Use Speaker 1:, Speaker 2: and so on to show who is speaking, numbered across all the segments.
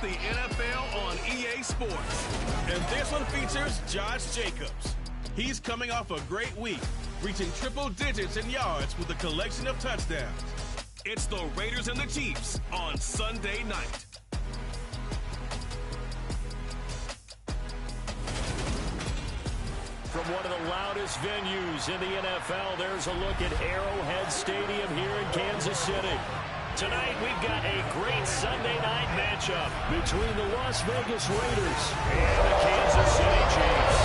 Speaker 1: the NFL on EA Sports. And this one features Josh Jacobs. He's coming off a great week, reaching triple digits in yards with a collection of touchdowns. It's the Raiders and the Chiefs on Sunday night.
Speaker 2: From one of the loudest venues in the NFL, there's a look at Arrowhead Stadium here in Kansas City. Tonight, we've got a great Sunday night matchup between the Las Vegas Raiders and the Kansas City Chiefs.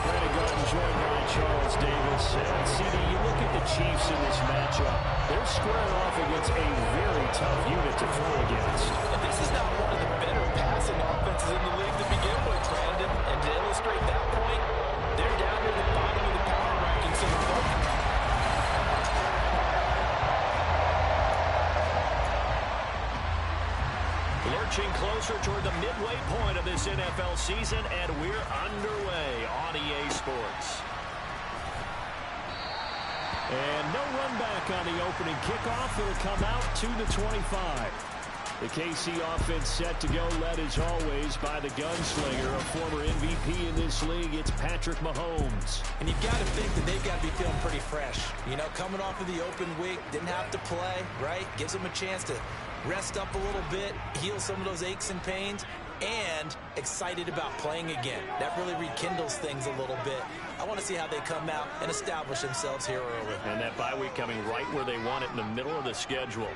Speaker 2: Brandon Garden joined by Charles Davis. CD, you look at the Chiefs in this matchup. They're squaring off against a very tough unit to throw against.
Speaker 3: And this is not one of the better passing offenses in the league to begin with, Brandon. And to illustrate that point, they're down near the bottom of the power rankings in the book.
Speaker 2: Lurching closer toward the midway point of this NFL season, and we're underway on EA Sports. And no run back on the opening kickoff. It'll come out to the 25. The KC offense set to go, led as always by the gunslinger, a former MVP in this league. It's Patrick Mahomes.
Speaker 3: And you've got to think that they've got to be feeling pretty fresh. You know, coming off of the open week, didn't have to play, right? Gives them a chance to rest up a little bit, heal some of those aches and pains, and excited about playing again. That really rekindles things a little bit. I want to see how they come out and establish themselves here early.
Speaker 2: And that bye week coming right where they want it, in the middle of the schedule.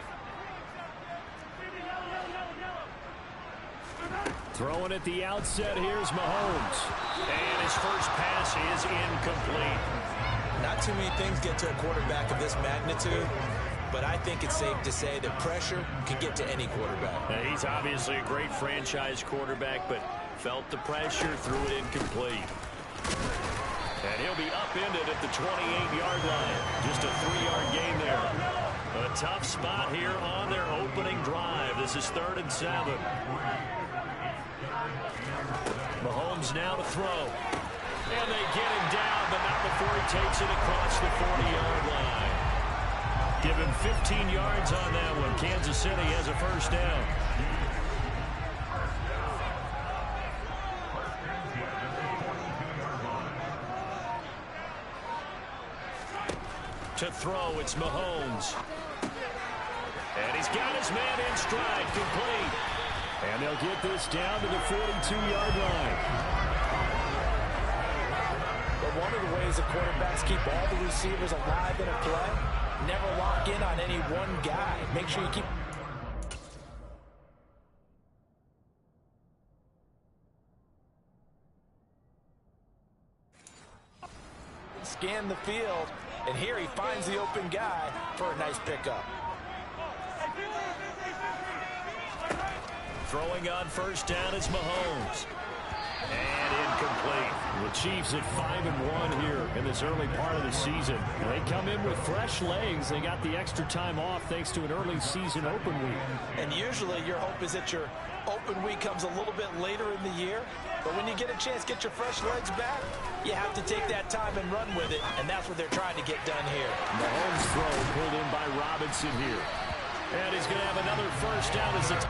Speaker 2: Throwing at the outset, here's Mahomes. And his first pass is incomplete.
Speaker 3: Not too many things get to a quarterback of this magnitude, but I think it's safe to say that pressure can get to any quarterback.
Speaker 2: Now, he's obviously a great franchise quarterback, but felt the pressure, threw it incomplete. And he'll be upended at the 28-yard line. Just a 3-yard gain there. A tough spot here on their opening drive. This is 3rd and 7. Mahomes now to throw. And they get him down, but not before he takes it across the 40-yard line. Give him 15 yards on that one. Kansas City has a first down. To throw, it's Mahomes. And he's got his man in stride, complete. And they'll get this down to the 42-yard line.
Speaker 3: But one of the ways the quarterbacks keep all the receivers alive in a play, never lock in on any one guy. Make sure you keep... Scan the field, and here he finds the open guy for a nice pickup.
Speaker 2: Throwing on first down is Mahomes. And incomplete. The Chiefs at 5-1 here in this early part of the season. They come in with fresh legs. They got the extra time off thanks to an early season open week.
Speaker 3: And usually your hope is that your open week comes a little bit later in the year. But when you get a chance to get your fresh legs back, you have to take that time and run with it. And that's what they're trying to get done here.
Speaker 2: Mahomes throw pulled in by Robinson here. And he's going to have another first down as it's...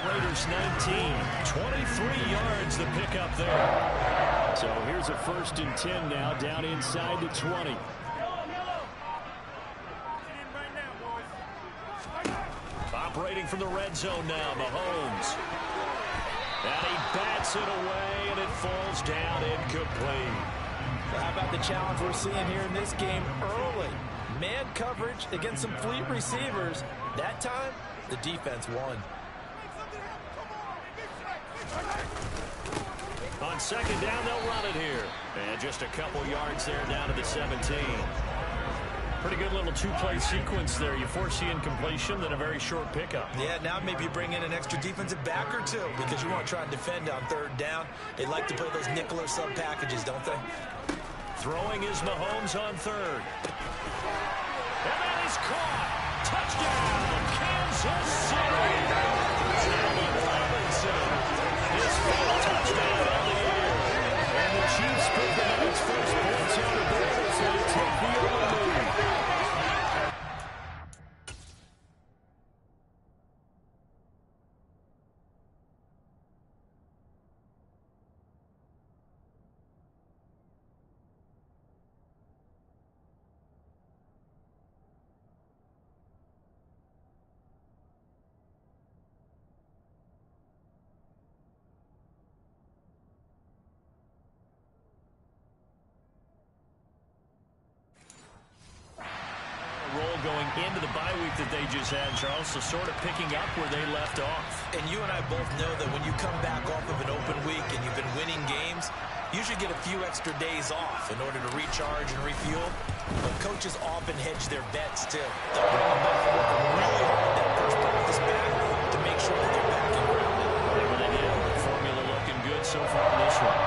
Speaker 2: Raiders 19, 23 yards the pickup there. So here's a 1st and 10 now, down inside the 20. Operating from the red zone now, Mahomes. And he bats it away, and it falls down incomplete.
Speaker 3: How about the challenge we're seeing here in this game early? Man coverage against some fleet receivers. That time, the defense won.
Speaker 2: On 2nd down, they'll run it here. And just a couple yards there down to the 17. Pretty good little two-play sequence there. You force the incompletion, then a very short pickup.
Speaker 3: Yeah, now maybe you bring in an extra defensive back or two because you want to try and defend on 3rd down. They like to play those nickel or sub packages, don't they?
Speaker 2: Throwing is Mahomes on 3rd. And that is caught. Touchdown, Kansas City. Allen Robinson. His 5th touchdown of the year. And the points on the board as they take the early lead. Going into the bye week that they just had, Charles, so sort of picking up where they left off.
Speaker 3: And you and I both know that when you come back off of an open week and you've been winning games, you should get a few extra days off in order to recharge and refuel. But coaches often hedge their bets, too. They'll bring them back and work really hard that first practice back to make sure that they're back and grounded.
Speaker 2: Whatever they did, the formula looking good so far in this one.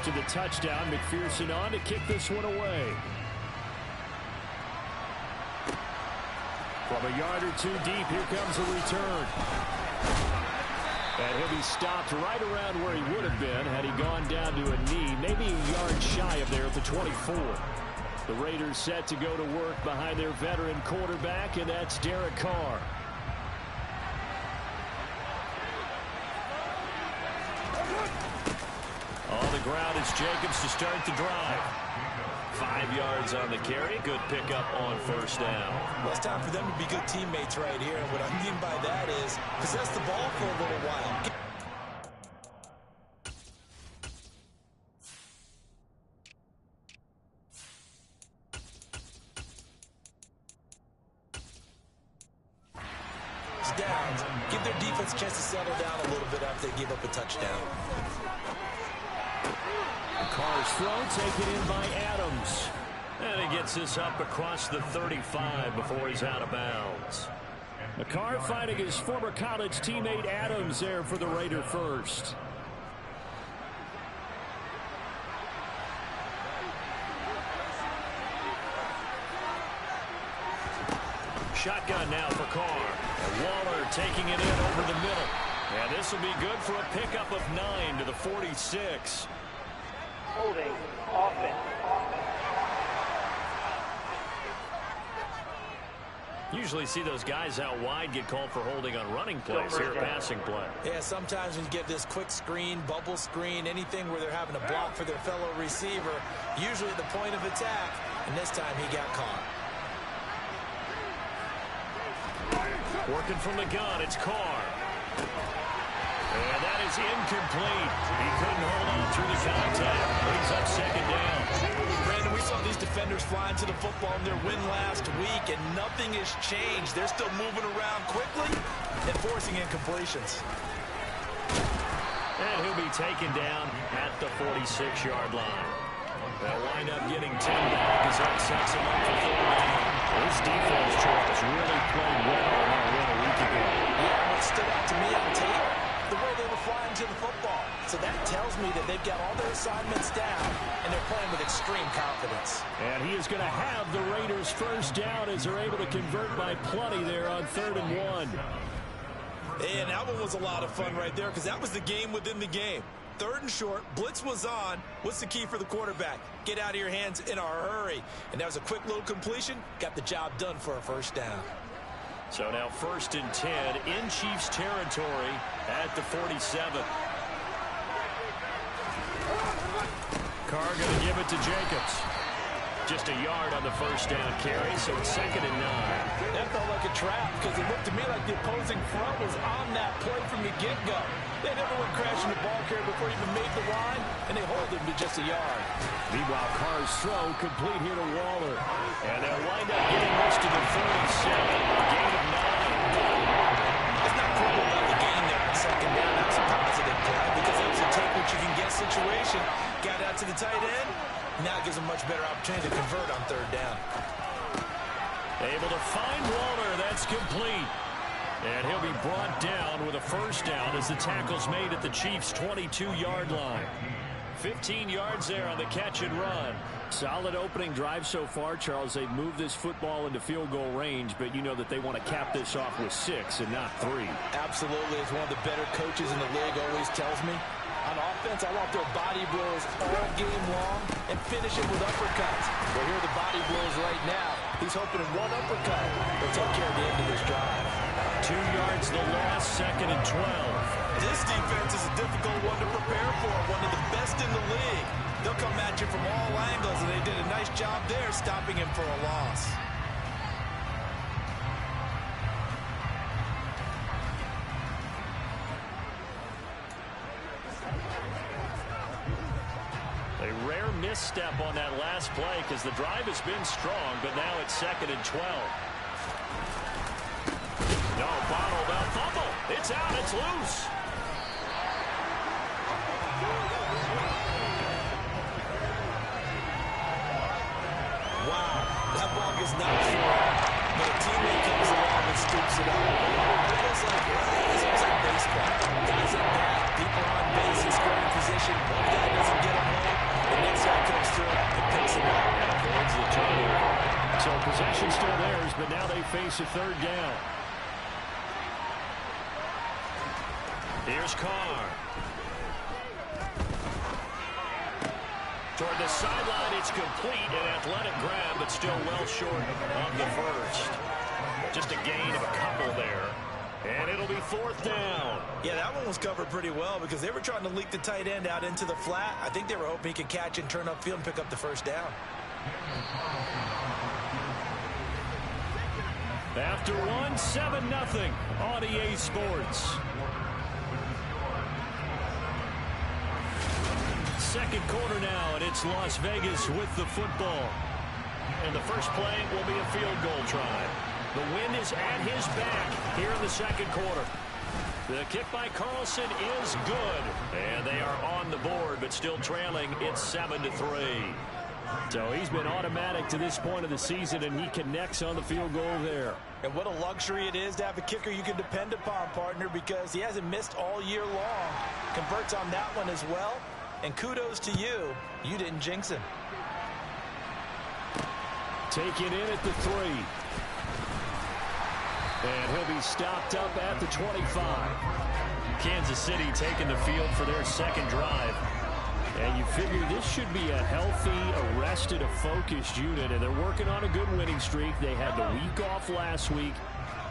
Speaker 2: To the touchdown, McPherson on to kick this one away. From a yard or two deep, here comes a return. And he'll be stopped right around where he would have been had he gone down to a knee, maybe a yard shy of there at the 24. The Raiders set to go to work behind their veteran quarterback, and that's Derek Carr. On the ground, it's Jacobs to start the drive. 5 yards on the carry. Good pickup on first down.
Speaker 3: Well, it's time for them to be good teammates right here. And what I mean by that is possess the ball for a little while. Downs. Give their defense a chance to settle down a little bit after they give up a touchdown.
Speaker 2: Carr's throw taken in by Adams. And he gets this up across the 35 before he's out of bounds. Carr finding his former college teammate Adams there for the Raider first. Shotgun now for Carr. And Waller taking it in over the middle. And this will be good for a pickup of 9 to the 46.
Speaker 4: Holding offense.
Speaker 2: Usually see those guys out wide get called for holding on running plays here, passing play.
Speaker 3: Yeah, sometimes when you get this quick screen, bubble screen, anything where they're having to block for their fellow receiver, usually at the point of attack, and this time he got caught.
Speaker 2: Working from the gun, it's Carr. And that is incomplete. He couldn't hold on through the contact. Brings up second down.
Speaker 3: Brandon, we saw these defenders flying to the football in their win last week, and nothing has changed. They're still moving around quickly and forcing incompletions.
Speaker 2: And he'll be taken down at the 46-yard line. They'll wind up getting 10 back as that sets him up for third down. This defense, Charles, really played well on that win a week ago.
Speaker 3: Yeah, what stood out to me on tape, the way they were flying to the football. So that tells me that they've got all their assignments down, and they're playing with extreme confidence.
Speaker 2: And he is going to have the Raiders first down as they're able to convert by plenty there on 3rd and 1.
Speaker 3: And that one was a lot of fun right there because that was the game within the game. 3rd and short, blitz was on. What's the key for the quarterback? Get out of your hands in a hurry. And that was a quick little completion. Got the job done for a first down.
Speaker 2: So now 1st and 10 in Chiefs territory at the 47. Carr going to give it to Jacobs. Just a yard on the first down carry, so it's 2nd and 9.
Speaker 3: That felt like a trap because it looked to me like the opposing front was on that play from the get-go. They never went crashing the ball carrier before he even made the line, and they hold him to just a yard.
Speaker 2: Meanwhile, Carr's throw complete here to Waller. And they'll wind up getting this to the 37. Gain of 9.
Speaker 3: It's not cool about the gain there on 2nd down. That was a positive play because it was a take-what-you-can-get situation. Got out to the tight end. Now it gives them much better opportunity to convert on 3rd down.
Speaker 2: Able to find Waller. That's complete. And he'll be brought down with a first down as the tackle's made at the Chiefs' 22-yard line. 15 yards there on the catch and run. Solid opening drive so far, Charles. They've moved this football into field goal range, but you know that they want to cap this off with 6 and not 3.
Speaker 3: Absolutely. As one of the better coaches in the league always tells me, on offense, I want their body blows all game long and finish it with uppercuts. Well, here are the body blows right now. He's hoping in one uppercut will take care of the end of this drive.
Speaker 2: 2 yards the loss, 2nd and 12.
Speaker 3: This defense is a difficult one to prepare for, one of the best in the league. They'll come at you from all angles, and they did a nice job there stopping him for a loss.
Speaker 2: A rare misstep on that last play because the drive has been strong, but now it's 2nd and 12. No, bottled up fumble. It's out. It's loose.
Speaker 3: Wow, that ball gets knocked short, but a teammate comes along and scoops it up. It's like baseball. Guys at bat, people are on base in scoring position. One guy doesn't get him home, the next guy comes through and picks him up.
Speaker 2: Avoids the turnover. So possession still theirs, but now they face a 3rd down. Here's Carr. Toward the sideline, it's complete. An athletic grab, but still well short of the first. Just a gain of a couple there. And it'll be 4th down.
Speaker 3: Yeah, that one was covered pretty well because they were trying to leak the tight end out into the flat. I think they were hoping he could catch and turn upfield and pick up the first down.
Speaker 2: After one, 7-0 on EA Sports. Second quarter now, and it's Las Vegas with the football. And the first play will be a field goal try. The wind is at his back here in the second quarter. The kick by Carlson is good. And they are on the board, but still trailing. It's 7-3. So he's been automatic to this point of the season, and he connects on the field goal there.
Speaker 3: And what a luxury it is to have a kicker you can depend upon, partner, because he hasn't missed all year long. Converts on that one as well. And kudos to you. You didn't jinx him.
Speaker 2: Take it in at the 3. And he'll be stopped up at the 25. Kansas City taking the field for their second drive. And you figure this should be a healthy, arrested, a focused unit. And they're working on a good winning streak. They had the week off last week.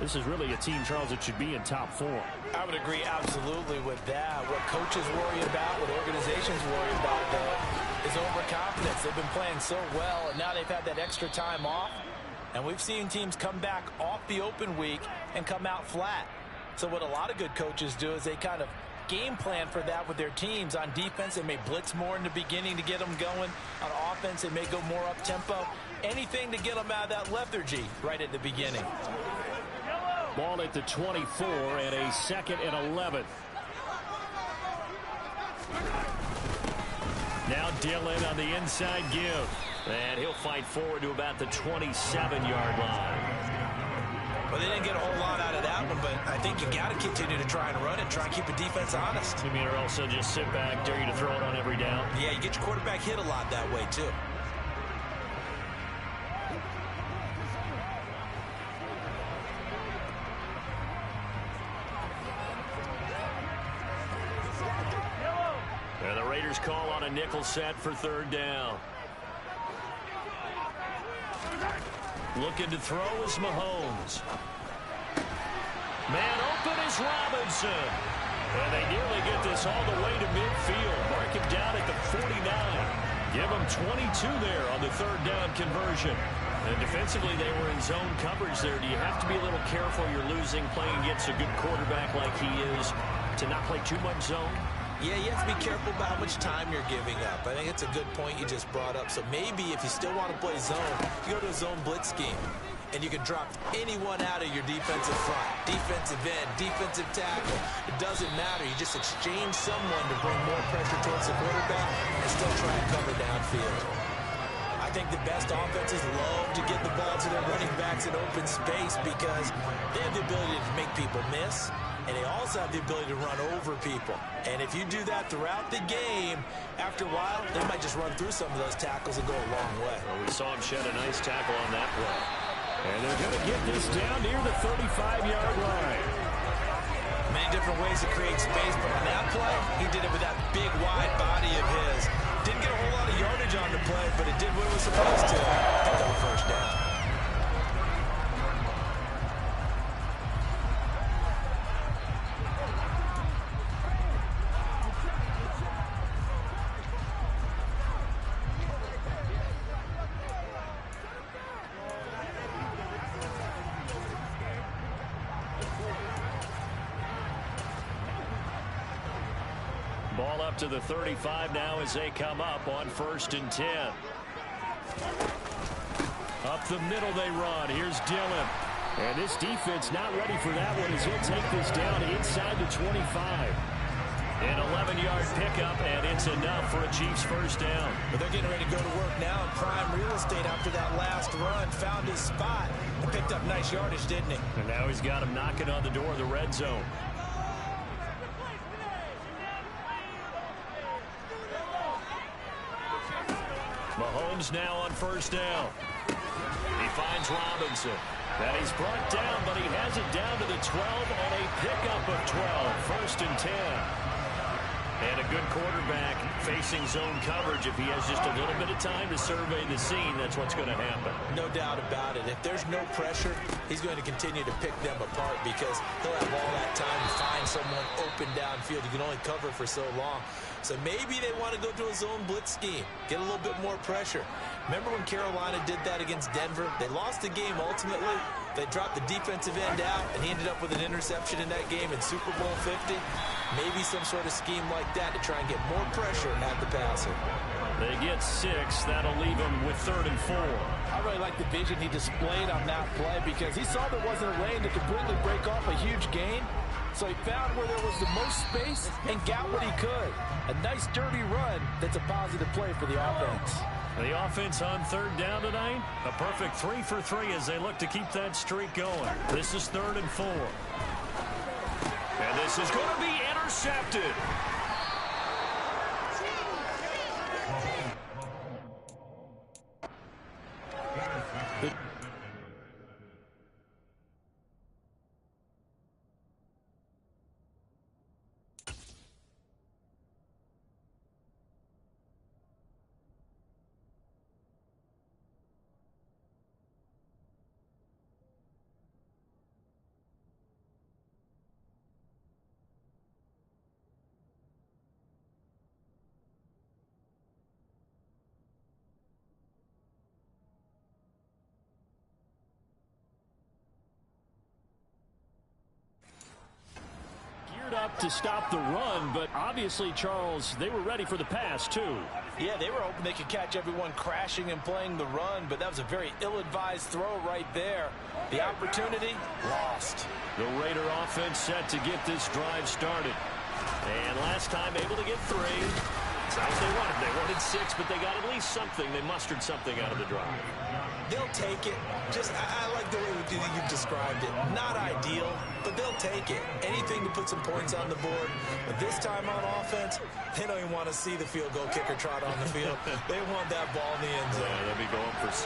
Speaker 2: This is really a team, Charles, that should be in top form.
Speaker 3: I would agree absolutely with that. What coaches worry about, what organizations worry about, though, is overconfidence. They've been playing so well, and now they've had that extra time off. And we've seen teams come back off the open week and come out flat. So what a lot of good coaches do is they kind of game plan for that with their teams. On defense, they may blitz more in the beginning to get them going. On offense, they may go more up-tempo. Anything to get them out of that lethargy right at the beginning.
Speaker 2: Ball at the 24 and a 2nd and 11. Now Dillon on the inside give. And he'll fight forward to about the 27-yard line.
Speaker 3: Well, they didn't get a whole lot out of that one, but I think you got to continue to try and run it, try and keep the defense honest.
Speaker 2: You mean, or also just sit back, dare you to throw it on every down?
Speaker 3: Yeah, you get your quarterback hit a lot that way, too.
Speaker 2: And the Raiders call on a nickel set for 3rd down. Looking to throw is Mahomes. Man open is Robinson. And they nearly get this all the way to midfield. Mark him down at the 49. Give him 22 there on the 3rd down conversion. And defensively, they were in zone coverage there. Do you have to be a little careful? You're losing, playing against a good quarterback like he is, to not play too much zone?
Speaker 3: Yeah, you have to be careful about how much time you're giving up. I think it's a good point you just brought up. So maybe if you still want to play zone, you go to a zone blitz scheme. And you can drop anyone out of your defensive front. Defensive end, defensive tackle. It doesn't matter. You just exchange someone to bring more pressure towards the quarterback and still try and cover downfield. I think the best offenses love to get the ball to their running backs in open space because they have the ability to make people miss, and they also have the ability to run over people. And if you do that throughout the game, after a while, they might just run through some of those tackles and go a long way.
Speaker 2: Well, we saw him shed a nice tackle on that play. And they're going to get this down near the 35-yard line.
Speaker 3: Many different ways to create space, but on that play, he did it with that big, wide body of his. Didn't get a whole lot of yardage on the play, but it did what it was supposed to. Picked up a first down.
Speaker 2: Ball up to the 35 now as they come up on 1st and 10. Up the middle they run. Here's Dillon. And this defense not ready for that one as he'll take this down inside the 25. An 11-yard pickup, and it's enough for a Chiefs first down.
Speaker 3: But they're getting ready to go to work now in prime real estate after that last run. Found his spot and picked up nice yardage, didn't he?
Speaker 2: And now he's got him knocking on the door of the red zone. Mahomes now on 1st down. He finds Robinson. And he's brought down, but he has it down to the 12 on a pickup of 12. 1st and 10. And a good quarterback facing zone coverage. If he has just a little bit of time to survey the scene, that's what's going to happen.
Speaker 3: No doubt about it. If there's no pressure, he's going to continue to pick them apart because he'll have all that time to find someone open downfield. You can only cover for so long. So maybe they want to go to a zone blitz scheme, get a little bit more pressure. Remember when Carolina did that against Denver? They lost the game ultimately. They dropped the defensive end out, and he ended up with an interception in that game in Super Bowl 50. Maybe some sort of scheme like that to try and get more pressure at the passer.
Speaker 2: They get 6. That'll leave them with 3rd and 4.
Speaker 5: I really like the vision he displayed on that play because he saw there wasn't a lane to completely break off a huge gain. So he found where there was the most space and got what he could. A nice, dirty run that's a positive play for the offense.
Speaker 2: The offense on 3rd down tonight, a perfect 3 for 3 as they look to keep that streak going. This is 3rd and 4. And this is going to be intercepted. Up to stop the run, but obviously, Charles, they were ready for the pass, too.
Speaker 3: Yeah, they were hoping they could catch everyone crashing and playing the run, but that was a very ill-advised throw right there. The opportunity, lost.
Speaker 2: The Raider offense set to get this drive started. And last time, able to get 3. It's not what they wanted. They wanted 6, but they got at least something. They mustered something out of the drive.
Speaker 3: They'll take it. I like the way you described it. Not ideal, but they'll take it. Anything to put some points on the board. But this time on offense, they don't even want to see the field goal kicker trot on the field. They want that ball in the end zone.
Speaker 2: Yeah, they'll be going for 6.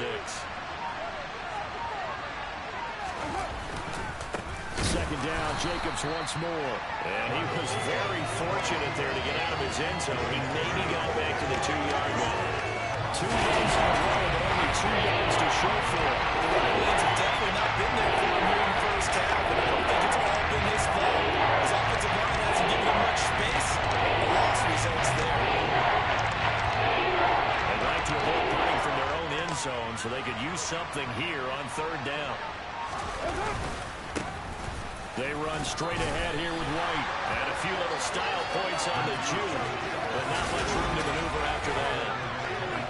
Speaker 2: 2nd down, Jacobs once more. And he was very fortunate there to get out of his end zone. He maybe got back to the 2-yard line. 2 yards in a row, but only 2 yards to show for it.
Speaker 3: The Lions have definitely not been there for him here in the first half, and I don't think it's all been his fault. His offensive line hasn't given him much space. The loss results there.
Speaker 2: They'd like to avoid punting from their own end zone so they could use something here on 3rd down. They run straight ahead here with White. And a few little style points on the juke, but not much room to maneuver after that.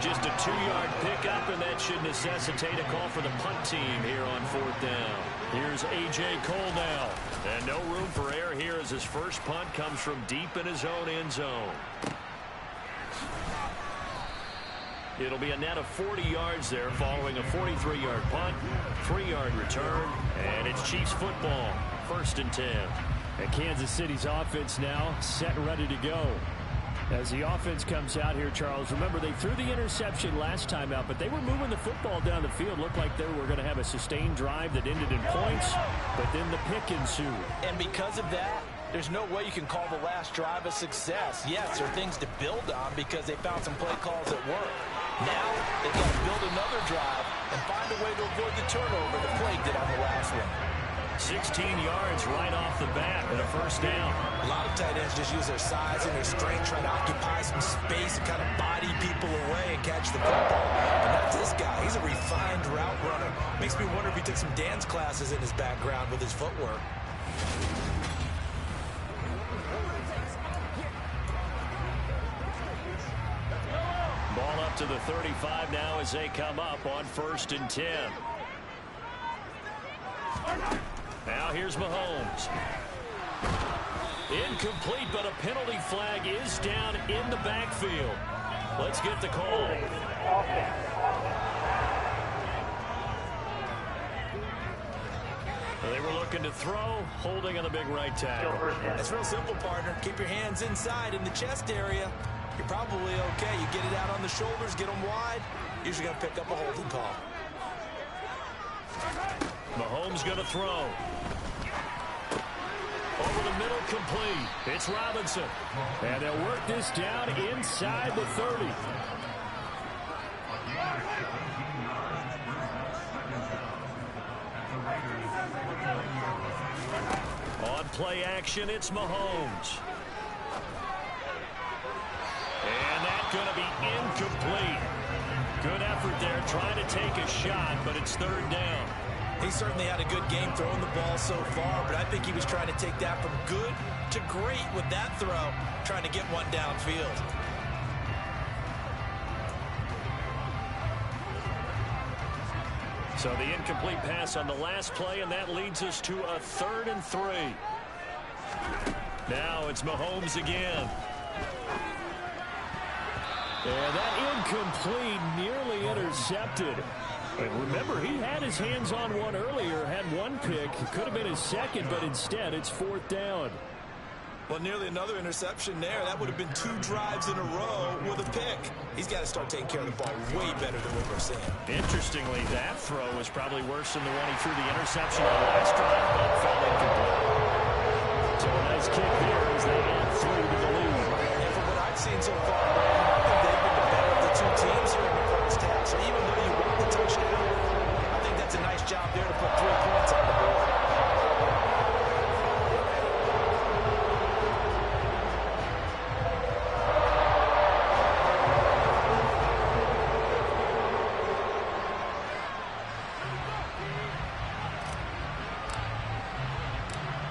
Speaker 2: Just a 2-yard pickup, and that should necessitate a call for the punt team here on 4th down. Here's A.J. Cole now. And no room for error here as his first punt comes from deep in his own end zone. It'll be a net of 40 yards there following a 43-yard punt, 3-yard return, and it's Chiefs football, 1st and 10.
Speaker 6: And Kansas City's offense now set and ready to go. As the offense comes out here, Charles, remember they threw the interception last time out, but they were moving the football down the field. Looked like they were going to have a sustained drive that ended in points, but then the pick ensued.
Speaker 3: And because of that, there's no way you can call the last drive a success. Yes, there are things to build on because they found some play calls that work. Now, they've got to build another drive and find a way to avoid the turnover that plagued it on the last one.
Speaker 2: 16 yards right off the bat and a 1st down.
Speaker 3: A lot of tight ends just use their size and their strength, trying to occupy some space and kind of body people away and catch the football. But not this guy. He's a refined route runner. Makes me wonder if he took some dance classes in his background with his footwork.
Speaker 2: Ball up to the 35 now as they come up on 1st and 10. Now here's Mahomes. Incomplete, but a penalty flag is down in the backfield. Let's get the call. They were looking to throw, holding on a big right tackle.
Speaker 3: That's real simple, partner. Keep your hands inside in the chest area. You're probably okay. You get it out on the shoulders, get them wide. Usually going to pick up a holding call.
Speaker 2: Mahomes going to throw. Over the middle, complete. It's Robinson.
Speaker 6: And they'll work this down inside the 30.
Speaker 2: On play action, it's Mahomes. And that's going to be incomplete. Good effort there, trying to take a shot, but it's 3rd down.
Speaker 3: He certainly had a good game throwing the ball so far, but I think he was trying to take that from good to great with that throw, trying to get one downfield.
Speaker 2: So the incomplete pass on the last play, and that leads us to a 3rd and 3. Now it's Mahomes again.
Speaker 6: And that incomplete nearly intercepted. And remember, he had his hands on one earlier, had one pick. It could have been his second, but instead it's 4th down.
Speaker 3: Well, nearly another interception there. That would have been 2 drives in a row with a pick. He's got to start taking care of the ball way better than what we're seeing.
Speaker 2: Interestingly, that throw was probably worse than the one he threw the interception on last drive, but fell incomplete.
Speaker 6: So a nice kick there as they add 3 to the lead.
Speaker 3: And from what I've seen so far, Brandon, I think they've been the better of the 2 teams here in the first half. So even though you want the touchdown, I think that's a nice job there to put 3 points on the board.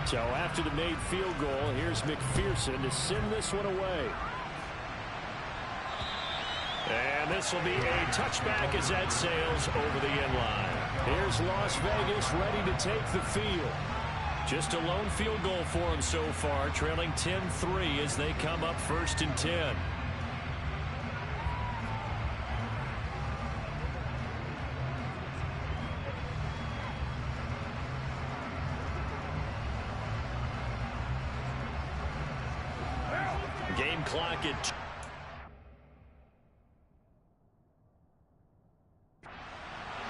Speaker 6: So after the made field goal, here's McPherson to send this one away.
Speaker 2: And this will be a touchback as that sails over the end line.
Speaker 6: Here's Las Vegas ready to take the field.
Speaker 2: Just a lone field goal for them so far, trailing 10-3 as they come up 1st and 10. Game clock at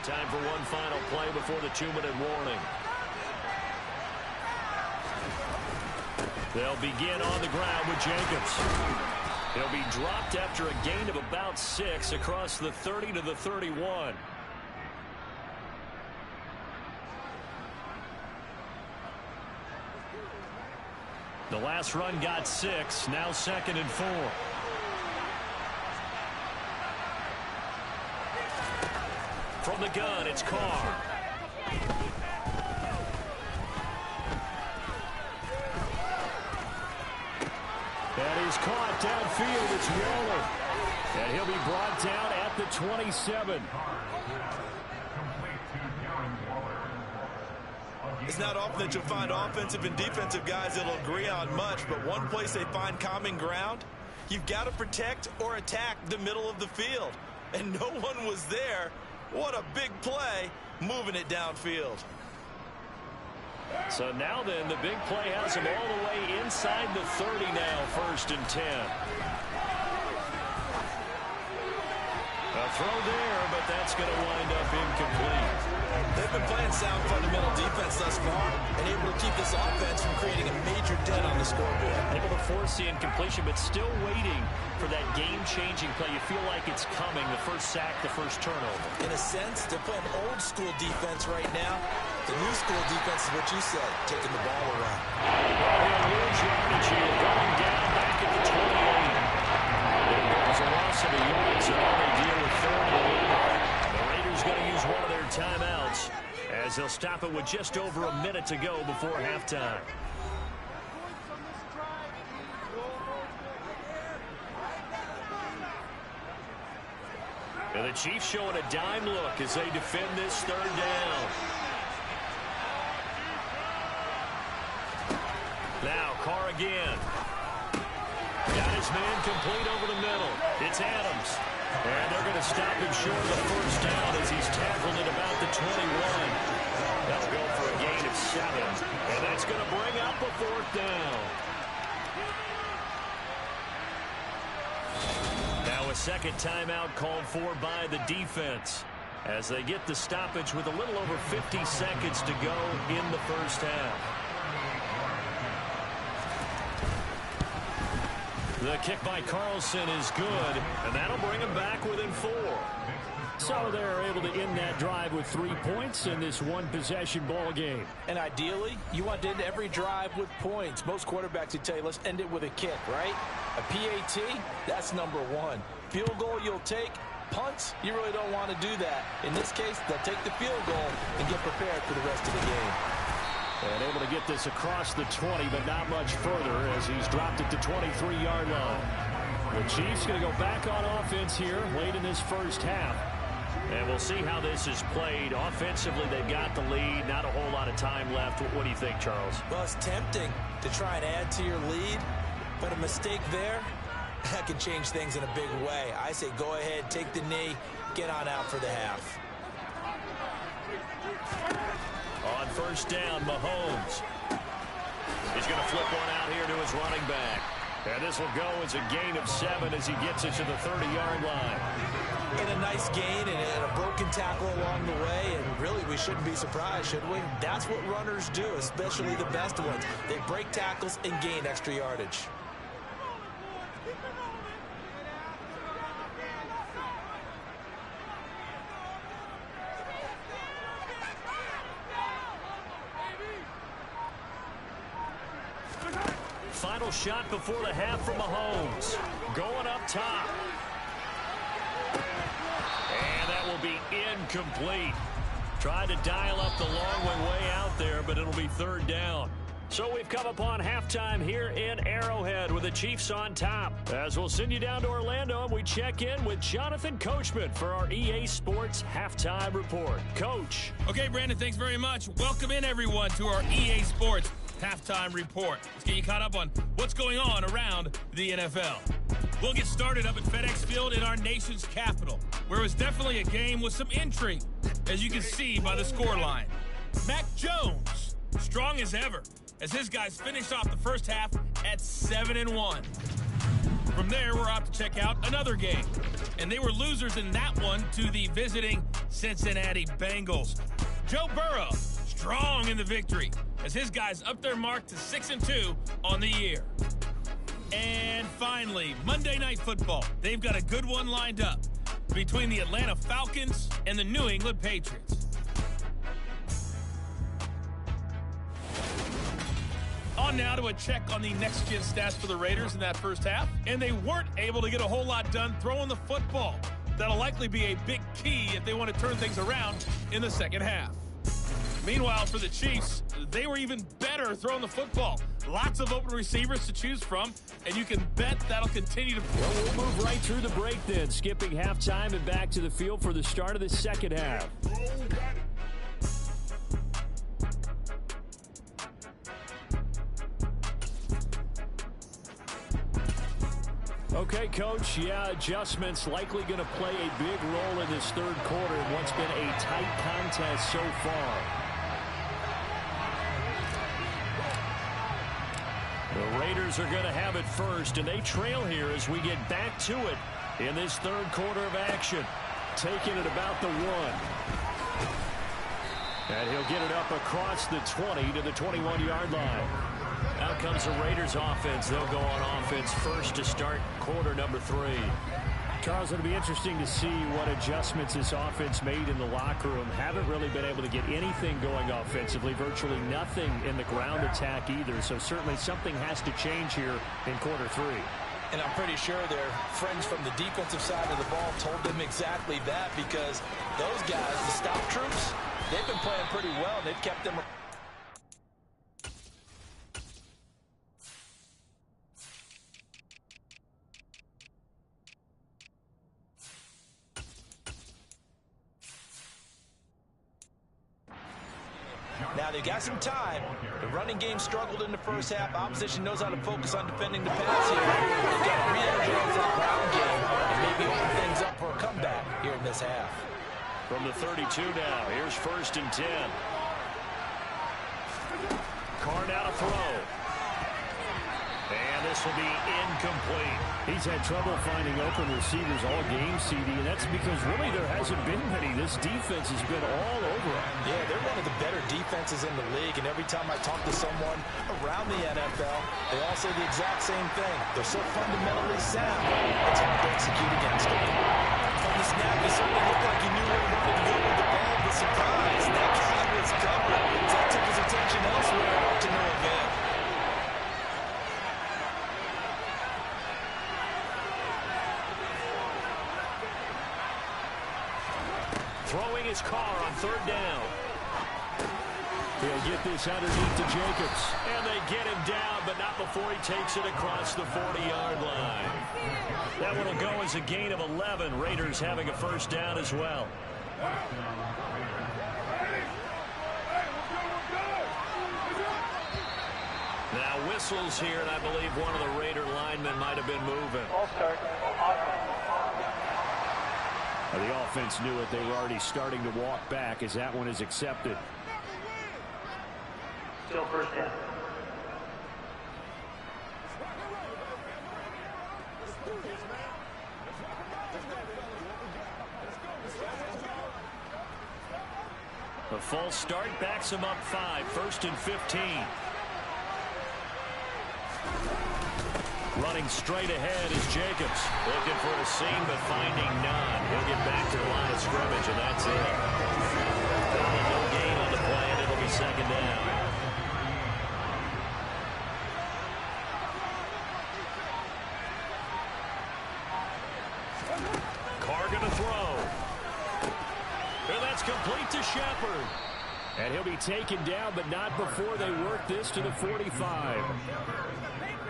Speaker 2: time for one final play before the 2-minute warning. They'll begin on the ground with Jacobs. He'll be dropped after a gain of about 6 across the 30 to the 31. The last run got 6, now 2nd and 4. From the gun, it's Carr.
Speaker 6: And he's caught downfield. It's Waller. And he'll be brought down at the 27.
Speaker 3: It's not often that you'll find offensive and defensive guys that'll agree on much, but one place they find common ground, you've got to protect or attack the middle of the field. and no one was there. What a big play, moving it downfield.
Speaker 6: So now then, the big play has him all the way inside the 30 now, 1st and 10. A throw there, but that's going to wind up incomplete.
Speaker 3: They've been playing sound fundamental defense thus far and able to keep this offense from creating a major dent on the scoreboard.
Speaker 6: Able to force the incompletion, but still waiting for that game-changing play. You feel like it's coming, the first sack, the first turnover.
Speaker 3: In a sense, they're playing old-school defense right now. The new school defense is what you said, taking the ball around.
Speaker 6: Going down back at the 28. There's a loss of a yard, so now they deal with 3rd and 8. The Raiders going to use one of their timeouts as they'll stop it with just over a minute to go before halftime. And the Chiefs showing a dime look as they defend this 3rd down. Now Carr again. Got his man complete over the middle. It's Adams. And they're going to stop him short of the 1st down as he's tackled at about the 21. That'll go for a gain of 7. And that's going to bring up a 4th down. Now a second timeout called for by the defense as they get the stoppage with a little over 50 seconds to go in the 1st half. The kick by Carlson is good, and that'll bring him back within 4. So they're able to end that drive with 3 points in this one-possession ball game.
Speaker 5: And ideally, you want to end every drive with points. Most quarterbacks would tell you, let's end it with a kick, right? A PAT, that's number 1. Field goal you'll take. Punts, you really don't want to do that. In this case, they'll take the field goal and get prepared for the rest of the game.
Speaker 6: And able to get this across the 20, but not much further as he's dropped at the 23-yard line. The Chiefs going to go back on offense here late in this 1st half. And we'll see how this is played. Offensively, they've got the lead. Not a whole lot of time left. What do you think, Charles?
Speaker 3: Well, it's tempting to try and add to your lead, but a mistake there, that can change things in a big way. I say go ahead, take the knee, get on out for the half.
Speaker 6: On 1st down, Mahomes. He's going to flip one out here to his running back. And this will go as a gain of 7 as he gets it to the 30-yard line.
Speaker 3: And a nice gain and a broken tackle along the way, and really we shouldn't be surprised, should we? That's what runners do, especially the best ones. They break tackles and gain extra yardage.
Speaker 6: Final shot before the half from Mahomes. Going up top. And that will be incomplete. Tried to dial up the long way out there, but it'll be 3rd down. So we've come upon halftime here in Arrowhead with the Chiefs on top. As we'll send you down to Orlando and we check in with Jonathan Coachman for our EA Sports Halftime Report. Coach.
Speaker 1: Okay, Brandon, thanks very much. Welcome in, everyone, to our EA Sports Halftime Report. Let's get you caught up on what's going on around the NFL. We'll get started up at FedEx Field in our nation's capital, where it was definitely a game with some intrigue, as you can see by the scoreline. Mac Jones, strong as ever, as his guys finished off the 1st half at 7-1. From there, we're off to check out another game, and they were losers in that one to the visiting Cincinnati Bengals. Joe Burrow, strong in the victory, as his guys up their mark to 6-2 on the year. And finally, Monday Night Football. They've got a good one lined up between the Atlanta Falcons and the New England Patriots. On now to a check on the next-gen stats for the Raiders in that 1st half. And they weren't able to get a whole lot done throwing the football. That'll likely be a big key if they want to turn things around in the 2nd half. Meanwhile, for the Chiefs, they were even better throwing the football. Lots of open receivers to choose from, and you can bet that'll continue to...
Speaker 6: Well, we'll move right through the break then, skipping halftime and back to the field for the start of the 2nd half. Okay, Coach, yeah, adjustments likely going to play a big role in this third quarter in what's been a tight contest so far. The Raiders are going to have it first, and they trail here as we get back to it in this third quarter of action. Taking it about the 1. And he'll get it up across the 20 to the 21-yard line. Out comes the Raiders offense. They'll go on offense first to start quarter number 3. Charles, it'll be interesting to see what adjustments this offense made in the locker room. Haven't really been able to get anything going offensively. Virtually nothing in the ground attack either. So certainly something has to change here in quarter 3.
Speaker 3: And I'm pretty sure their friends from the defensive side of the ball told them exactly that, because those guys, the stop troops, they've been playing pretty well. They've kept them. Now they've got some time. The running game struggled in the first half. Opposition knows how to focus on defending the pass here. They've got to re-energize that ground game and maybe open things up for a comeback here in this half.
Speaker 2: From the 32 now, here's 1st and 10. Carr now to throw. And this will be incomplete.
Speaker 6: He's had trouble finding open receivers all game, CD, and that's because really there hasn't been many. This defense has been all over him.
Speaker 3: Yeah, they're one of the better defenses in the league, and every time I talk to someone around the NFL, they all say the exact same thing. They're so fundamentally sound, it's hard to execute against them. From the snap, he certainly looked like he knew where he wanted to go with the ball. The surprise, that guy was covered. So that took his attention elsewhere to no avail.
Speaker 2: Throwing his Carr on 3rd down.
Speaker 6: He'll get this underneath to Jacobs.
Speaker 2: And they get him down, but not before he takes it across the 40-yard line. That one will go as a gain of 11. Raiders having a 1st down as well. Now whistles here, and I believe one of the Raider linemen might have been moving.
Speaker 4: All start.
Speaker 6: The offense knew it. They were already starting to walk back as that one is accepted.
Speaker 4: Still 1st down.
Speaker 2: The false start backs him up 5. 1st and 15. Running straight ahead is Jacobs. Looking for a seam, but finding none. He'll get back to the line of scrimmage, and that's it. No gain on the play, and it'll be 2nd down. Carr gonna throw. And that's complete to Shepard.
Speaker 6: And he'll be taken down, but not before they work this to the 45.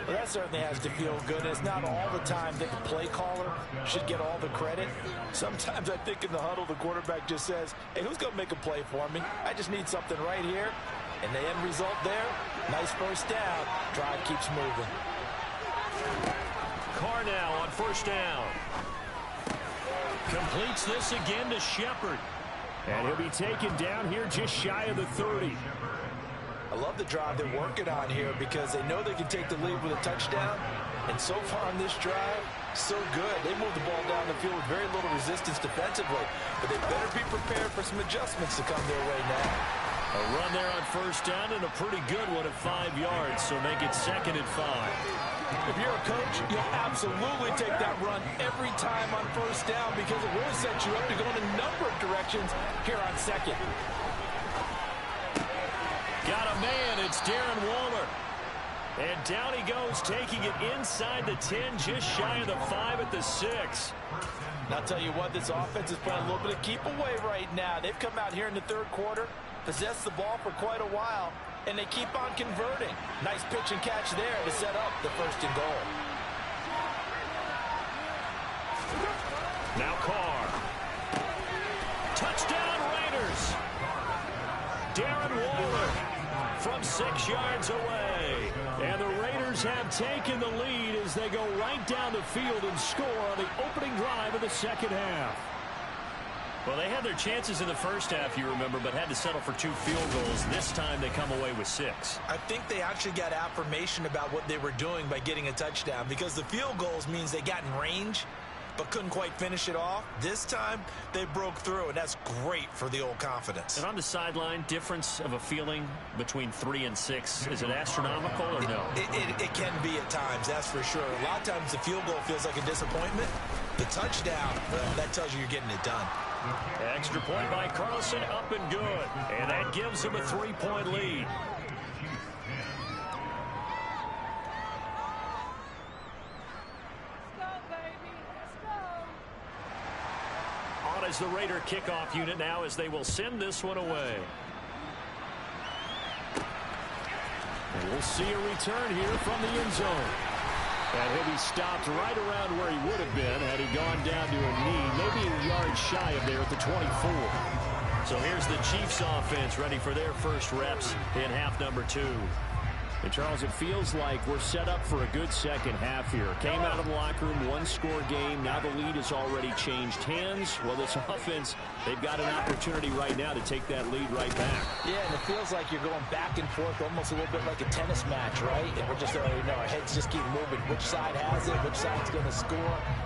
Speaker 3: Well, that certainly has to feel good. It's not all the time that the play caller should get all the credit. Sometimes I think in the huddle, the quarterback just says, hey, who's going to make a play for me? I just need something right here. And the end result there, nice 1st down. Drive keeps moving.
Speaker 2: Carr now on 1st down. Completes this again to Shepard.
Speaker 6: And he'll be taken down here just shy of the 30.
Speaker 3: I love the drive they're working on here because they know they can take the lead with a touchdown. And so far on this drive, so good. They moved the ball down the field with very little resistance defensively. But they better be prepared for some adjustments to come their way now.
Speaker 2: A run there on 1st down and a pretty good one at 5 yards. So make it 2nd and 5.
Speaker 3: If you're a coach, you'll absolutely take that run every time on 1st down because it really sets you up to go in a number of directions here on 2nd.
Speaker 2: Got a man, it's Darren Waller. And down he goes, taking it inside the 10, just shy of the 5 at the 6.
Speaker 3: And I'll tell you what, this offense is playing a little bit of keep away right now. They've come out here in the 3rd quarter, possessed the ball for quite a while, and they keep on converting. Nice pitch and catch there to set up the 1st and goal.
Speaker 2: Now Carr. Touchdown Raiders. Darren Waller from 6 yards away.
Speaker 6: And the Raiders Raiders have taken the lead as they go right down the field and score on the opening drive of the second half.
Speaker 2: Well, they had their chances in the first half, you remember, but had to settle for 2 field goals. This time they come away with 6.
Speaker 3: I think they actually got affirmation about what they were doing by getting a touchdown, because the field goals means they got in range but couldn't quite finish it off. This time they broke through, and that's great for the old confidence.
Speaker 2: And on the sideline, difference of a feeling between 3 and 6, is it astronomical or no?
Speaker 3: It can be at times, that's for sure. A lot of times the field goal feels like a disappointment. The touchdown, well, that tells you you're getting it done.
Speaker 2: Extra point by Carlson, up and good. And that gives him a 3-point lead. On as the Raider kickoff unit now as they will send this one away.
Speaker 6: And we'll see a return here from the end zone. And he'll be stopped right around where he would have been had he gone down to a knee, maybe a yard shy of there at the 24.
Speaker 2: So here's the Chiefs offense ready for their first reps in half number 2.
Speaker 6: And Charles, it feels like we're set up for a good second half here. Came out of the locker room, 1-score game. Now the lead has already changed hands. Well, this offense, they've got an opportunity right now to take that lead right back.
Speaker 5: Yeah, and it feels like you're going back and forth almost a little bit like a tennis match, right? And we're just, our heads just keep moving. Which side has it? Which side's going to score?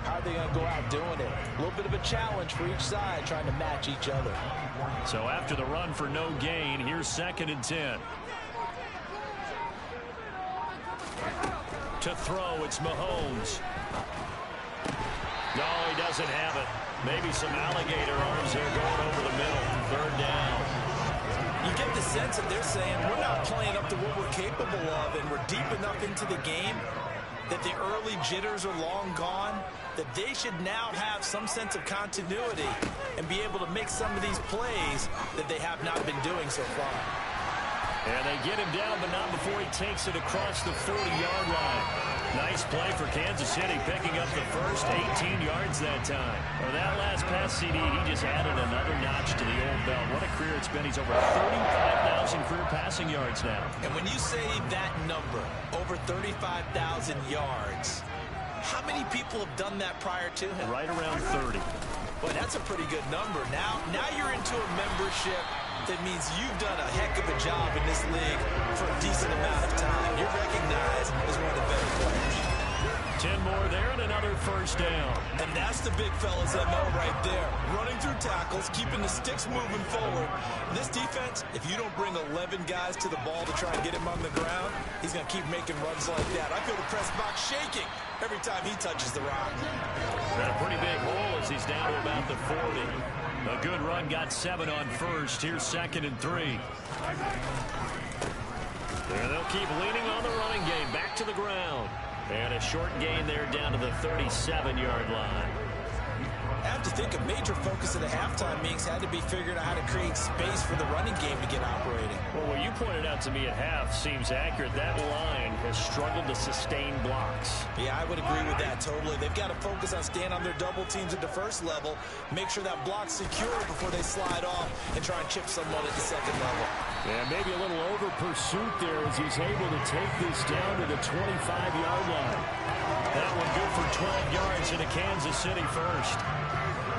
Speaker 5: How are they going to go out doing it? A little bit of a challenge for each side trying to match each other.
Speaker 2: So after the run for no gain, here's 2nd and 10. To throw, it's Mahomes. No, he doesn't have it. Maybe some alligator arms here going over the middle. 3rd down.
Speaker 3: You get the sense that they're saying we're not playing up to what we're capable of, and we're deep enough into the game that the early jitters are long gone, that they should now have some sense of continuity and be able to make some of these plays that they have not been doing so far.
Speaker 2: And they get him down, but not before he takes it across the 40-yard line. Nice play for Kansas City, picking up the first 18 yards that time. Well, that last pass CD, he just added another notch to the old belt. What a career it's been. He's over 35,000 career passing yards now.
Speaker 3: And when you say that number, over 35,000 yards, how many people have done that prior to him?
Speaker 2: Right around 30.
Speaker 3: Boy, that's a pretty good number. Now you're into a membership that means you've done a heck of a job in this league for a decent amount of time. You're recognized as one of the better players.
Speaker 2: 10 more there and another first down.
Speaker 3: And that's the big fella's MO right there. Running through tackles, keeping the sticks moving forward. This defense, if you don't bring 11 guys to the ball to try and get him on the ground, he's going to keep making runs like that. I feel the press box shaking every time he touches the rock.
Speaker 2: Got a pretty big hole as he's down to about the 40. A good run, got 7 on first. Here's 2nd and 3. There they'll keep leaning on the running game. Back to the ground. And a short gain there down to the 37-yard line.
Speaker 3: I have to think a major focus of the halftime meetings had to be figuring out how to create space for the running game to get operating.
Speaker 2: Well, what you pointed out to me at half seems accurate. That line has struggled to sustain blocks.
Speaker 3: Yeah, I would agree with that totally. They've got to focus on staying on their double teams at the first level, make sure that block's secure before they slide off and try and chip someone at the second level.
Speaker 6: Yeah, maybe a little over pursuit there as he's able to take this down to the 25-yard line.
Speaker 2: That one good for 12 yards into Kansas City first.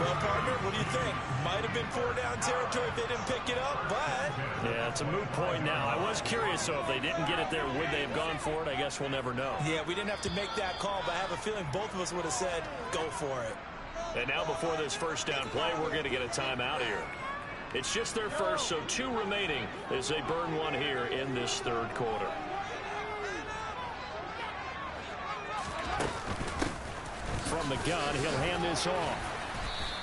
Speaker 3: Well, partner, what do you think? Might have been 4-down territory if they didn't pick it up, but...
Speaker 2: Yeah, it's a moot point now. I was curious, so if they didn't get it there, would they have gone for it? I guess we'll never know.
Speaker 3: Yeah, we didn't have to make that call, but I have a feeling both of us would have said, go for it.
Speaker 2: And now before this first down play, we're going to get a timeout here. It's just their first, so 2 remaining as they burn one here in this third quarter. From the gun, he'll hand this off.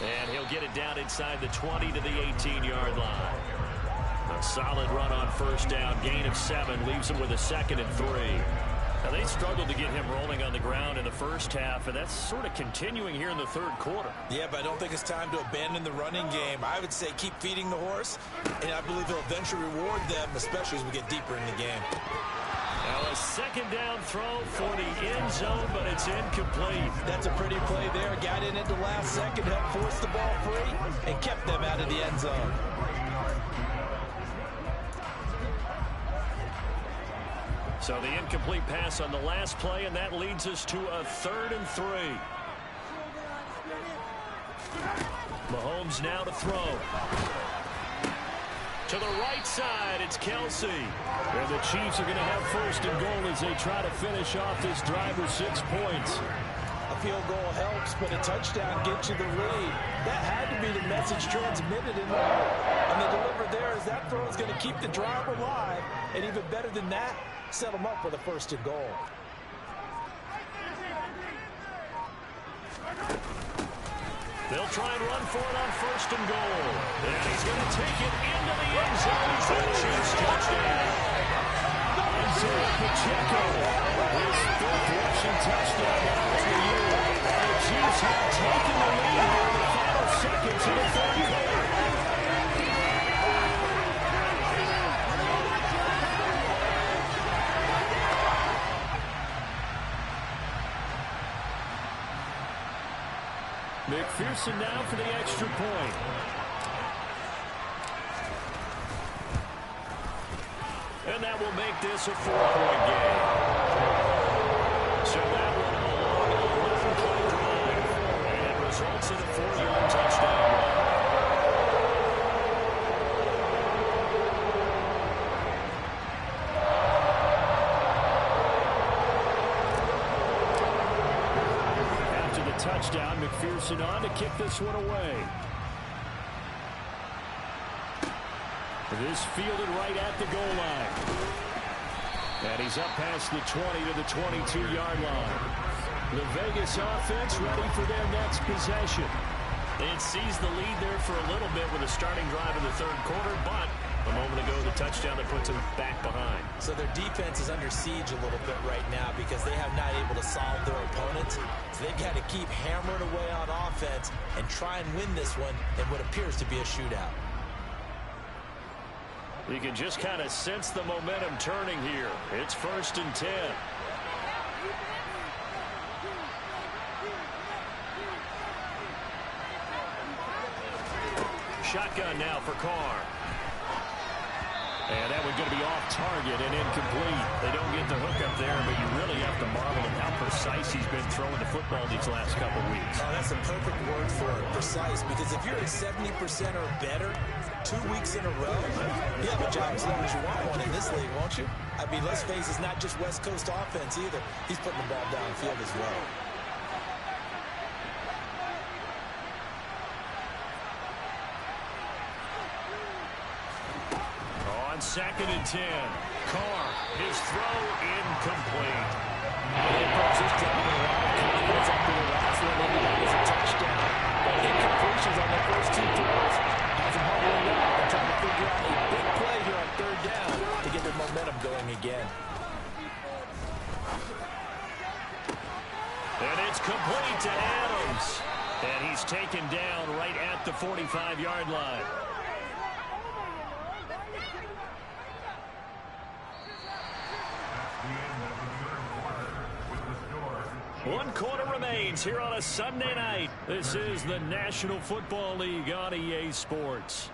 Speaker 2: And he'll get it down inside the 20 to the 18-yard line. A solid run on first down. Gain of 7 leaves him with a 2nd and 3. Now, they struggled to get him rolling on the ground in the first half, and that's sort of continuing here in the third quarter.
Speaker 3: Yeah, but I don't think it's time to abandon the running game. I would say keep feeding the horse, and I believe he'll eventually reward them, especially as we get deeper in the game.
Speaker 2: Now a 2nd down throw for the end zone, but it's incomplete.
Speaker 3: That's a pretty play there. Got in at the last second, helped force the ball free, and kept them out of the end zone.
Speaker 2: So the incomplete pass on the last play, and that leads us to a 3rd and 3. Mahomes now to throw. To the right side, it's Kelsey.
Speaker 6: And the Chiefs are going to have 1st and goal as they try to finish off this drive with 6 points.
Speaker 5: A field goal helps, but a touchdown gets you the lead. That had to be the message transmitted in the hole. And the deliver there is that throw is going to keep the drive alive. And even better than that, set them up with a 1st and goal.
Speaker 2: They'll try and run for it on 1st and goal. And he's going to take it into the end zone for the Chiefs touchdown.
Speaker 6: Isaiah Pacheco, his 5th rushing touchdown now of the year. And the Chiefs have taken the lead here in the final seconds of the 3rd quarter. McPherson now for the extra point.
Speaker 2: And that will make this a 4-point game. So that one along an 11-play drive. And it results in a 4-yard touchdown run.
Speaker 6: After the touchdown, McPherson on to kick this one away. This fielded right at the goal line. And he's up past the 20 to the 22-yard line. The Vegas offense ready for their next possession.
Speaker 2: It seized the lead there for a little bit with a starting drive in the 3rd quarter, but a moment ago the touchdown that puts them back behind.
Speaker 3: So their defense is under siege a little bit right now because they have not able to solve their opponents. So they've got to keep hammering away on offense and try and win this one in what appears to be a shootout.
Speaker 2: You can just kind of sense the momentum turning here. It's 1st and 10. Shotgun now for Carr.
Speaker 6: And that one's going to be off target and incomplete. They don't get the hook up there, but you really have to marvel at how precise he's been throwing the football these last couple weeks.
Speaker 3: Oh, that's a perfect word for it, precise, because if you're at 70% or better 2 weeks in a row, you have a job as long as you want one in this league, won't you? I mean, let's face it, it's not just West Coast offense either. He's putting the ball downfield as well.
Speaker 2: On 2nd and 10, Carr, his throw incomplete.
Speaker 5: He puts his drive in a lot of confidence after the last one. Maybe that was a touchdown. But incompletions on the first 2 throws has him huddling up and trying to figure out a big play here on 3rd down to get their momentum going again.
Speaker 2: And it's complete to Adams. And he's taken down right at the 45-yard line. One quarter remains here on a Sunday night.
Speaker 6: This is the National Football League on EA Sports.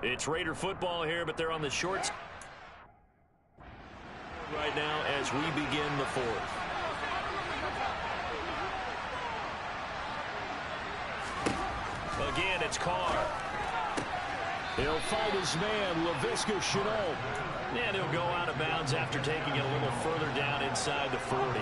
Speaker 2: It's Raider football here, but they're on the short right now as we begin the 4th. Again, it's Carr.
Speaker 6: He'll find his man, Laviska Shenault.
Speaker 2: And he'll go out of bounds after taking it a little further down inside the 40.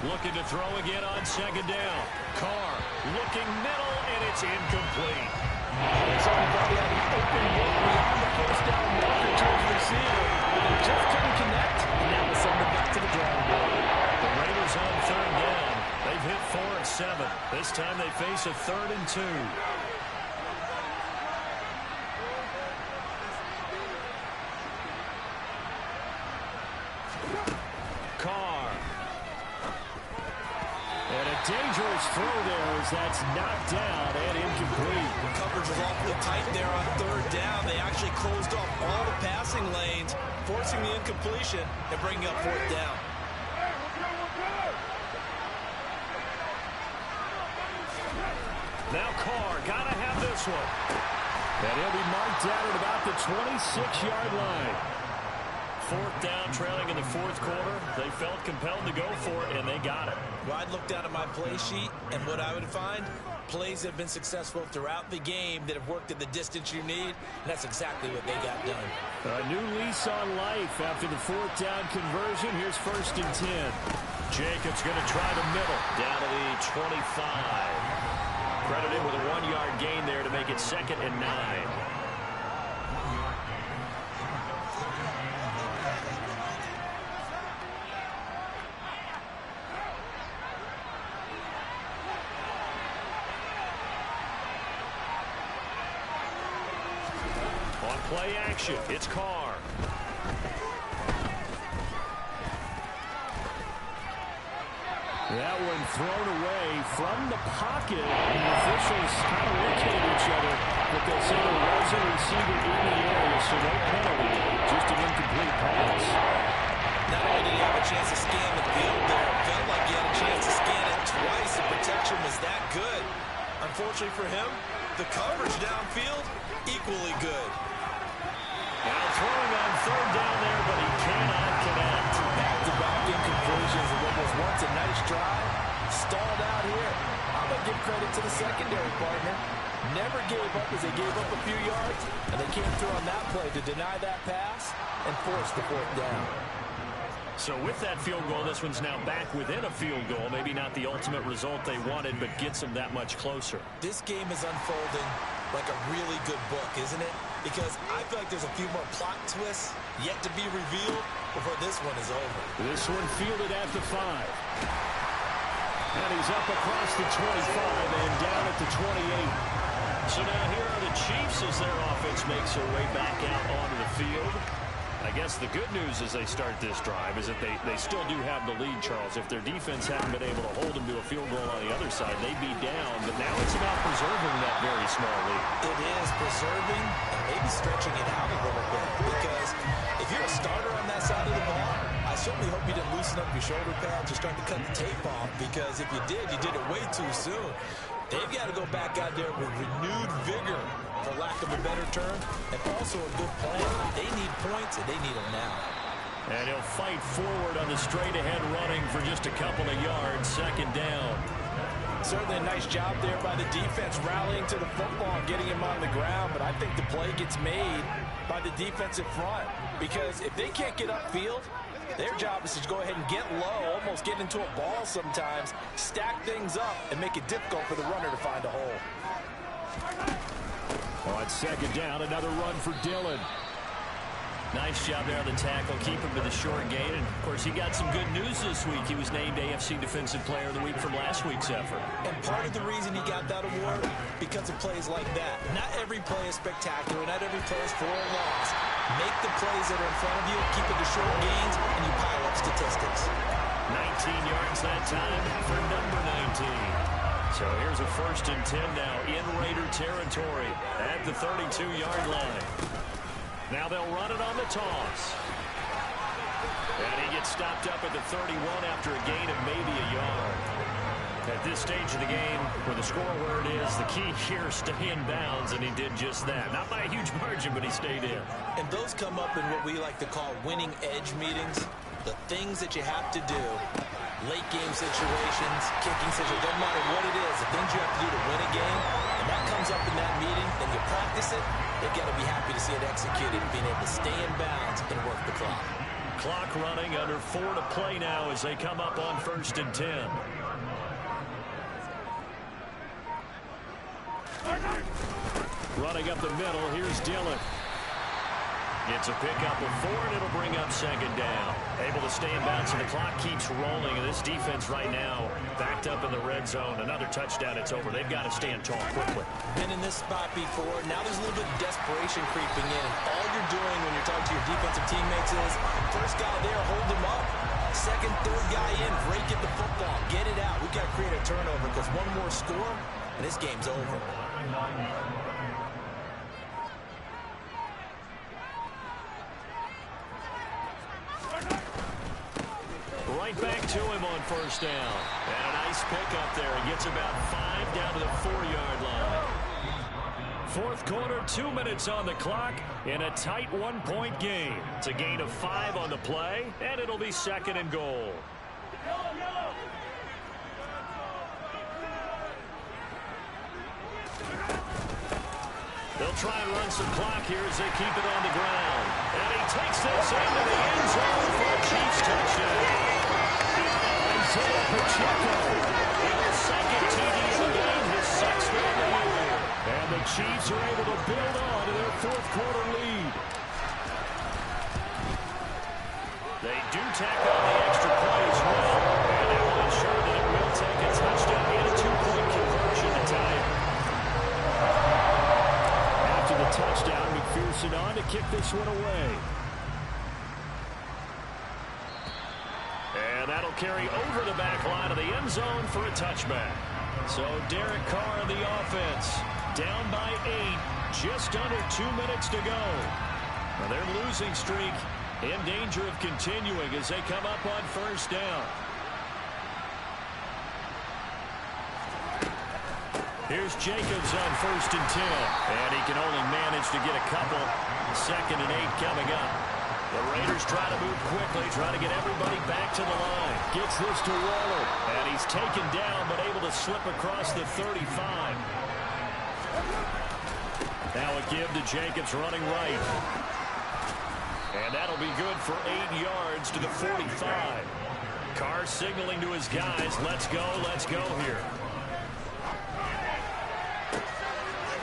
Speaker 2: Looking to throw again on 2nd down. Carr looking middle, and it's incomplete.
Speaker 5: Somebody had an open look beyond the first down marker to his receiver, but they just couldn't connect, and that was something back to the drawing board.
Speaker 2: The Raiders on 3rd down. They've hit 4 and 7. This time they face a 3rd and 2. Carr. And a
Speaker 6: dangerous throw there as that's knocked down and incomplete.
Speaker 3: The coverage was awfully tight there on third down. They actually closed off all the passing lanes, forcing the incompletion and bringing up fourth down.
Speaker 6: Now Carr, gotta have this one. And he'll be marked down at about the 26-yard line. Fourth down, trailing in the fourth quarter. They felt compelled to go for it, and they got it.
Speaker 3: Well, I'd look down at my play sheet, and what I would find, plays have been successful throughout the game that have worked at the distance you need, and that's exactly what they got done.
Speaker 6: A new lease on life after the fourth down conversion. Here's 1st and 10. Jacobs going to try the middle.
Speaker 2: Down to the 25. Credited with a 1-yard gain there to make it 2nd and 9. On play action, it's Carr.
Speaker 6: That one thrown away from the pocket. The officials kind of looking at each other, but they'll say there was a receiver in the area, so no penalty, just an incomplete pass.
Speaker 3: Not only did he have a chance to scan the field there, it felt like he had a chance to scan it twice. The protection was that good. Unfortunately for him, the coverage downfield, equally good.
Speaker 6: Now throwing on third down there, but he cannot connect.
Speaker 3: Back-to-back incompletions of what was once a nice drive. Stalled out here. I'm going to give credit to the secondary partner. Never gave up as they gave up a few yards, and they came through on that play to deny that pass and force the fourth down.
Speaker 6: So with that field goal, this one's now back within a field goal. Maybe not the ultimate result they wanted, but gets them that much closer.
Speaker 3: This game is unfolding like a really good book, isn't it? Because I feel like there's a few more plot twists yet to be revealed before this one is over.
Speaker 6: This one fielded at the 5. And he's up across the 25 and down at the 28.
Speaker 2: So now here are the Chiefs as their offense makes their way back out onto the field.
Speaker 6: I guess the good news as they start this drive is that they still do have the lead, Charles. If their defense hadn't been able to hold them to a field goal on the other side, they'd be down. But now it's about preserving that very small lead.
Speaker 3: It is preserving and maybe stretching it out a little bit. Because if you're a starter on that side of the ball, I certainly hope you didn't loosen up your shoulder pads or start to cut the tape off. Because if you did it way too soon. They've got to go back out there with renewed vigor, for lack of a better term, and also a good plan. They need points, and they need them now.
Speaker 6: And he'll fight forward on the straight-ahead running for just a couple of yards. 2nd down.
Speaker 5: Certainly a nice job there by the defense rallying to the football and getting him on the ground, but I think the play gets made by the defensive front because if they can't get upfield, their job is to go ahead and get low, almost get into a ball sometimes, stack things up, and make it difficult for the runner to find a hole.
Speaker 6: On 2nd down, another run for Dillon.
Speaker 2: Nice job there on the tackle, keep him to the short gain. And, of course, he got some good news this week. He was named AFC Defensive Player of the Week from last week's effort.
Speaker 3: And part of the reason he got that award, because of plays like that. Not every play is spectacular. Not every play is for a loss. Make the plays that are in front of you, keep it to short gains, and you pile up statistics.
Speaker 2: 19 yards that time for number 19.
Speaker 6: So here's a 1st and 10 now in Raider territory at the 32-yard line. Now they'll run it on the toss. And he gets stopped up at the 31 after a gain of maybe a yard. At this stage of the game, where the score where it is, the key here is stay in bounds, and he did just that. Not by a huge margin, but he stayed in.
Speaker 3: And those come up in what we like to call winning edge meetings. The things that you have to do, late game situations, kicking situations, doesn't matter what it is, the things you have to do to win a game, and that comes up in that meeting, then you practice it, you've got to be happy to see it executed, being able to stay in bounds and work the clock.
Speaker 6: Clock running, under 4 to play now as they come up on 1st and 10. Running up the middle, here's Dillon. It's a pickup of 4, and it'll bring up 2nd down. Able to stay in bounds, and the clock keeps rolling. And this defense right now backed up in the red zone. Another touchdown, it's over. They've got to stand tall quickly.
Speaker 3: Been in this spot before. Now there's a little bit of desperation creeping in. And all you're doing when you're talking to your defensive teammates is, first guy there, hold him up. Second, third guy in, break at the football. Get it out. We've got to create a turnover because one more score, and this game's over.
Speaker 2: Right back to him on first down. And a nice pickup there. He gets about 5 down to the 4-yard line.
Speaker 6: Fourth quarter, 2 minutes on the clock in a tight 1-point game. It's a gain of 5 on the play, and it'll be second and goal. They'll try and run some clock here as they keep it on the ground. And he takes this into the end zone for a Chiefs touchdown. Isaiah Pacheco with his second TD of the game, his 6th of the year. And the Chiefs are able to build on to their fourth quarter lead. They do tack on the extra play as well. And that will ensure that it will take a touchdown and a 2-point conversion to tie it. After the touchdown, McPherson on to kick this one away. And that'll carry over the back line of the end zone for a touchback. So Derek Carr on the offense, down by 8, just under 2 minutes to go. Now their losing streak in danger of continuing as they come up on first down. Here's Jacobs on 1st and 10. And he can only manage to get a couple. 2nd and 8 coming up. The Raiders try to move quickly, trying to get everybody back to the line. Gets this to Waller. And he's taken down, but able to slip across the 35. Now a give to Jacobs running right. And that'll be good for 8 yards to the 45. Carr signaling to his guys, let's go here.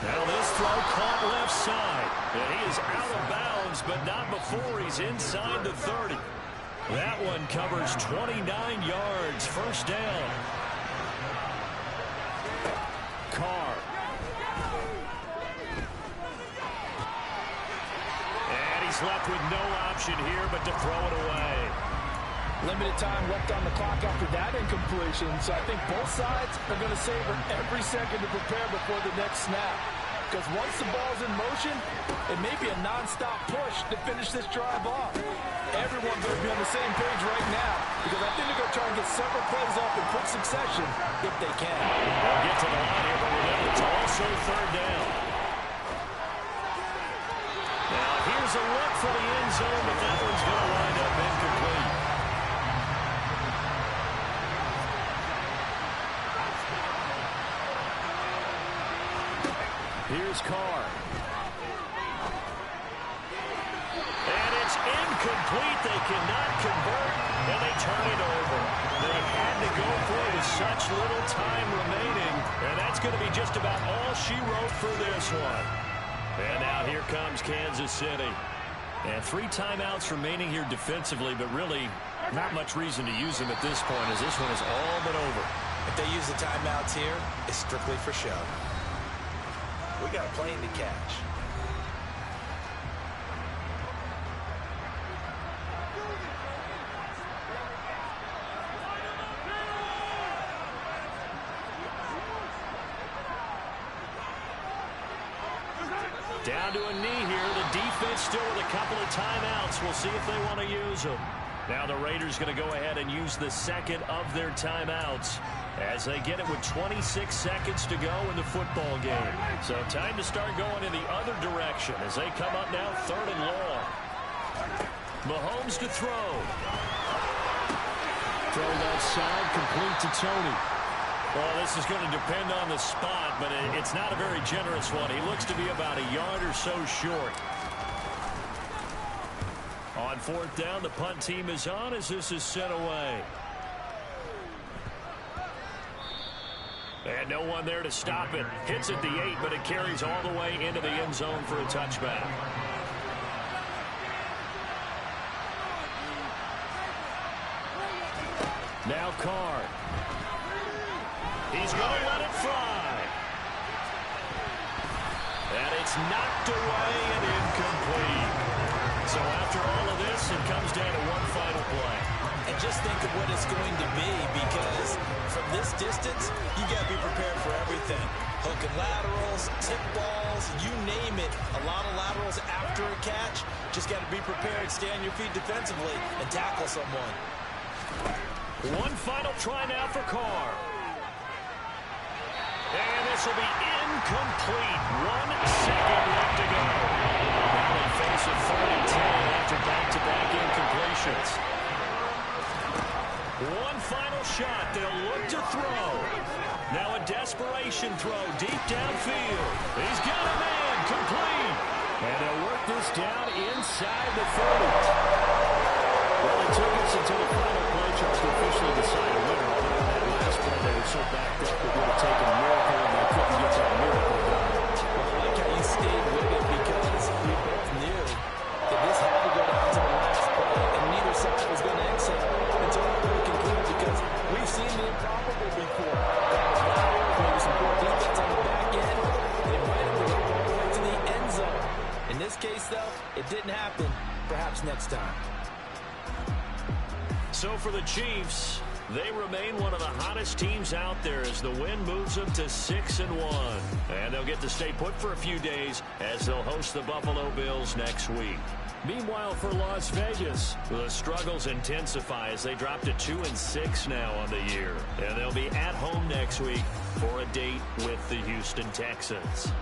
Speaker 6: Now this throw caught left side. And he is out of bounds, but not before he's inside the 30. That one covers 29 yards. First down. Carr. And he's left with no option here but to throw it away.
Speaker 5: Limited time left on the clock after that incompletion, so I think both sides are going to savor every second to prepare before the next snap. Because once the ball's in motion, it may be a non-stop push to finish this drive off. Everyone better be on the same page right now, because I think they're going to try and get several plays off in quick succession if they can.
Speaker 6: They'll get to the line here, but remember, it's also third down. Now here's a look for the end zone, but that one's going to wind up incomplete. Here's Carr. And it's incomplete. They cannot convert, and they turn it over. They had to go for it with such little time remaining, and that's going to be just about all she wrote for this one. And now here comes Kansas City. And 3 timeouts remaining here defensively, but really not much reason to use them at this point, as this one is all but over.
Speaker 3: If they use the timeouts here, it's strictly for show. We got a plane to catch.
Speaker 6: Down to a knee here. The defense still with a couple of timeouts. We'll see if they want to use them. Now the Raiders going to go ahead and use the second of their timeouts as they get it with 26 seconds to go in the football game. So time to start going in the other direction as they come up now 3rd and long. Mahomes to throw. Throw that side complete to Tony. Well, this is going to depend on the spot, but it's not a very generous one. He looks to be about a yard or so short. On 4th down, the punt team is on as this is sent away. And no one there to stop it. Hits at the 8, but it carries all the way into the end zone for a touchback. Now Carr. He's going to let it fly. And it's knocked away and incomplete. So after all of this, it comes down to one final play.
Speaker 3: and just think of what it's going to be, because from this distance, you got to be prepared for everything. Hook and laterals, tip balls, you name it. A lot of laterals after a catch. Just got to be prepared, stay on your feet defensively, and tackle someone.
Speaker 6: One final try now for Carr. And this will be incomplete. 1 second left to go. Now they face a 3rd and 10 after back-to-back incompletions. One final shot. They'll look to throw. Now a desperation throw deep downfield. He's got a man. Complete. And they'll work this down inside the 30. Well, it took us until the final play charge to officially decide a winner. But on that last play, they were so backed up, it would have taken a miracle, and they couldn't get that miracle done.
Speaker 3: Well, I like how you stayed with it, because we both knew that this had to go down to the last play, and neither side was going to exhale until it really concluded, because we've seen the improbable before. Maybe some poor defense on the back end. They might have to go all the way to the end zone. In this case, though, it didn't happen. Perhaps next time.
Speaker 6: So for the Chiefs, they remain one of the hottest teams out there as the win moves them to 6-1. And they'll get to stay put for a few days as they'll host the Buffalo Bills next week. Meanwhile, for Las Vegas, the struggles intensify as they drop to 2-6 now on the year. And they'll be at home next week for a date with the Houston Texans.